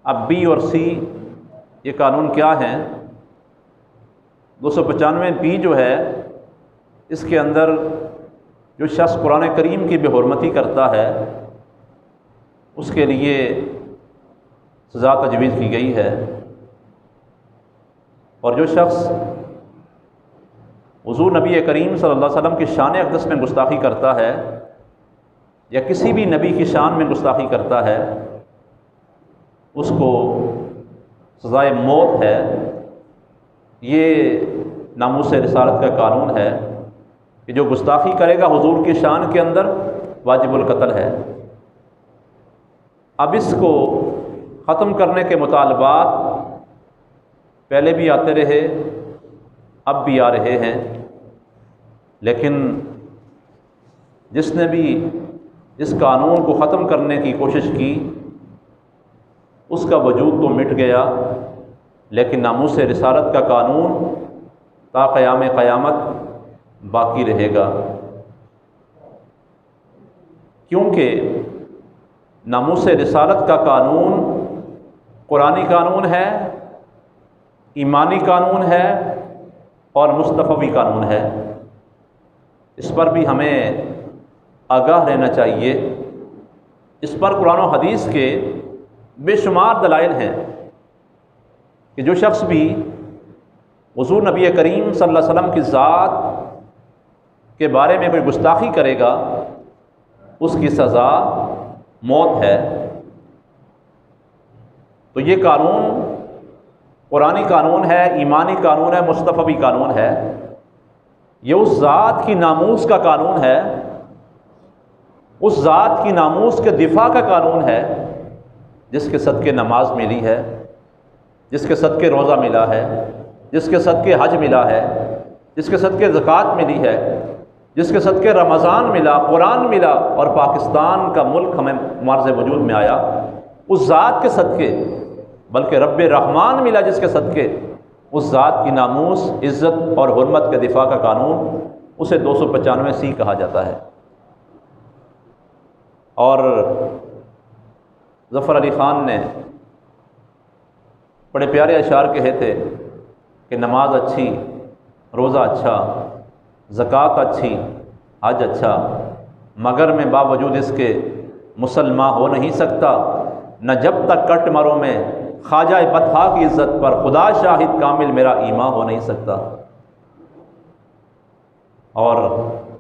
اب بی اور سی یہ قانون کیا ہیں؟ 295 بی جو ہے اس کے اندر جو شخص قرآن کریم کی بے حرمتی کرتا ہے اس کے لیے سزا تجویز کی گئی ہے، اور جو شخص حضور نبی کریم صلی اللہ علیہ وسلم کی شان اقدس میں گستاخی کرتا ہے یا کسی بھی نبی کی شان میں گستاخی کرتا ہے اس کو سزائے موت ہے۔ یہ ناموس رسالت کا قانون ہے کہ جو گستاخی کرے گا حضور کی شان کے اندر واجب القتل ہے۔ اب اس کو ختم کرنے کے مطالبات پہلے بھی آتے رہے، اب بھی آ رہے ہیں، لیکن جس نے بھی اس قانون کو ختم کرنے کی کوشش کی اس کا وجود تو مٹ گیا، لیکن ناموس رسالت کا قانون تا قیام قیامت باقی رہے گا، کیونکہ ناموس رسالت کا قانون قرآنی قانون ہے، ایمانی قانون ہے اور مصطفی قانون ہے۔ اس پر بھی ہمیں آگاہ رہنا چاہیے۔ اس پر قرآن و حدیث کے بے شمار دلائل ہیں کہ جو شخص بھی حضور نبی کریم صلی اللہ علیہ وسلم کی ذات کے بارے میں کوئی گستاخی کرے گا اس کی سزا موت ہے۔ تو یہ قانون قرآنی قانون ہے، ایمانی قانون ہے، مصطفی قانون ہے۔ یہ اس ذات کی ناموس کا قانون ہے، اس ذات کی ناموس کے دفاع کا قانون ہے جس کے صدقے نماز ملی ہے، جس کے صدقے روزہ ملا ہے، جس کے صدقے حج ملا ہے، جس کے صدقے زکوٰۃ ملی ہے، جس کے صدقے رمضان ملا، قرآن ملا اور پاکستان کا ملک ہمیں معرض وجود میں آیا، اس ذات کے صدقے، بلکہ رب رحمان ملا جس کے صدقے، اس ذات کی ناموس، عزت اور حرمت کے دفاع کا قانون، اسے 295 سی کہا جاتا ہے۔ اور ظفر علی خان نے بڑے پیارے اشعار کہے تھے کہ نماز اچھی، روزہ اچھا، زکوٰۃ اچھی، حج اچھا، مگر میں باوجود اس کے مسلمان ہو نہیں سکتا، نہ جب تک کٹ مروں میں خواجہ بطحا کی عزت پر، خدا شاہد کامل میرا ایمان ہو نہیں سکتا۔ اور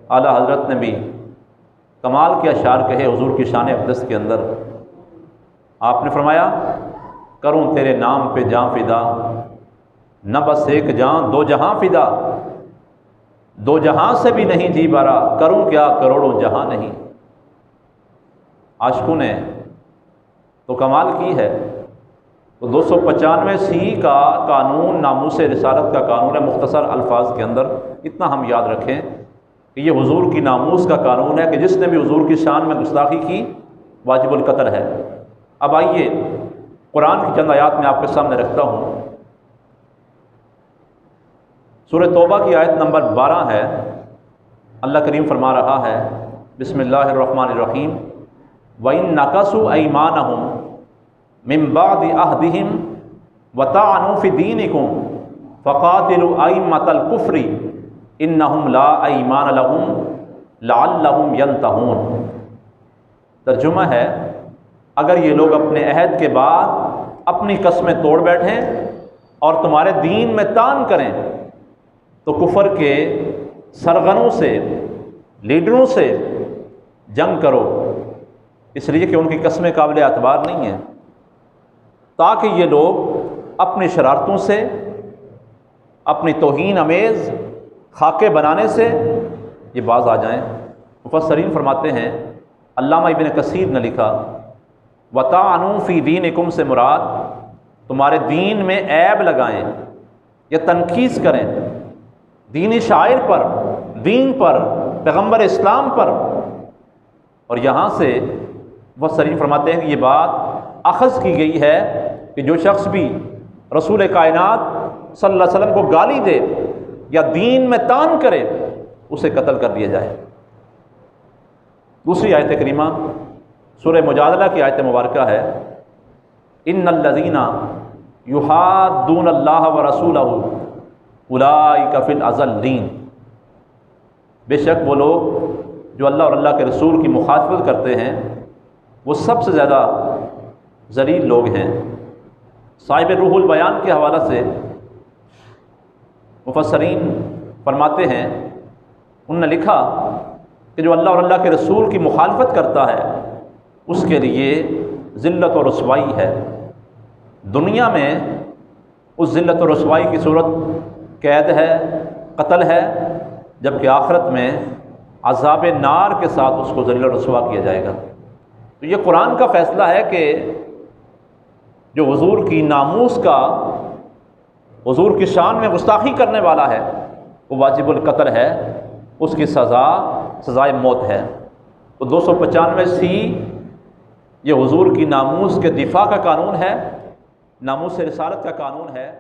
اعلیٰ حضرت نے بھی کمال کے اشعار کہے حضور کی شان اقدس کے اندر۔ آپ نے فرمایا کروں تیرے نام پہ جاں فدا، نہ بس ایک جاں دو جہاں فدا، دو جہاں سے بھی نہیں جی بھرا، کروں کیا کروڑوں جہاں نہیں۔ عاشقوں نے تو کمال کی ہے۔ تو 295 سی کا قانون ناموس رسالت کا قانون ہے۔ مختصر الفاظ کے اندر اتنا ہم یاد رکھیں کہ یہ حضور کی ناموس کا قانون ہے کہ جس نے بھی حضور کی شان میں گستاخی کی واجب القتل ہے۔ اب آئیے قرآن کی چند آیات میں آپ کے سامنے رکھتا ہوں۔ سورہ توبہ کی آیت نمبر 12 ہے۔ اللہ کریم فرما رہا ہے، بسم اللہ الرحمن الرحیم، وَإِن نَكَثُوا أَيْمَانَهُمْ مِن بَعْدِ عَهْدِهِمْ وَطَعَنُوا فِي دِينِكُمْ فَقَاتِلُوا أَئِمَّةَ الْكُفْرِ إِنَّهُمْ لَا أَيْمَانَ لَهُمْ لَعَلَّهُمْ يَنْتَهُونَ۔ ترجمہ ہے، اگر یہ لوگ اپنے عہد کے بعد اپنی قسمیں توڑ بیٹھیں اور تمہارے دین میں تان کریں تو کفر کے سرغنوں سے، لیڈروں سے جنگ کرو، اس لیے کہ ان کی قسمیں قابل اعتبار نہیں ہیں، تاکہ یہ لوگ اپنی شرارتوں سے، اپنی توہین امیز خاکے بنانے سے یہ باز آ جائیں۔ مفسرین فرماتے ہیں، علامہ ابن کثیر نے لکھا، وَطَعَنُوا فِي دِينِكُمْ سے مراد تمہارے دین میں عیب لگائیں یا تنقیص کریں، دینی شاعر پر، دین پر، پیغمبر اسلام پر۔ اور یہاں سے مفسرین فرماتے ہیں کہ یہ بات اخذ کی گئی ہے کہ جو شخص بھی رسول کائنات صلی اللہ علیہ وسلم کو گالی دے یا دین میں تان کرے اسے قتل کر دیا جائے۔ دوسری آیت کریمہ سورہ مجادلہ کی آیت مبارکہ ہے، ان الذین یحادون اللہ ورسولہ اولئک فی الاذلین، بے شک وہ لوگ جو اللہ اور اللہ کے رسول کی مخالفت کرتے ہیں وہ سب سے زیادہ ذلیل لوگ ہیں۔ صاحب روح البیان کے حوالہ سے مفسرین فرماتے ہیں، انہوں نے لکھا کہ جو اللہ اور اللہ کے رسول کی مخالفت کرتا ہے اس کے لیے ذلت و رسوائی ہے۔ دنیا میں اس ذلت و رسوائی کی صورت قید ہے، قتل ہے، جبکہ آخرت میں عذاب نار کے ساتھ اس کو ذلیل و رسوا کیا جائے گا۔ تو یہ قرآن کا فیصلہ ہے کہ جو حضور کی ناموس کا، حضور کی شان میں گستاخی کرنے والا ہے وہ واجب القتل ہے، اس کی سزائے موت ہے۔ تو 295 یہ حضور کی ناموس کے دفاع کا قانون ہے، ناموس رسالت کا قانون ہے۔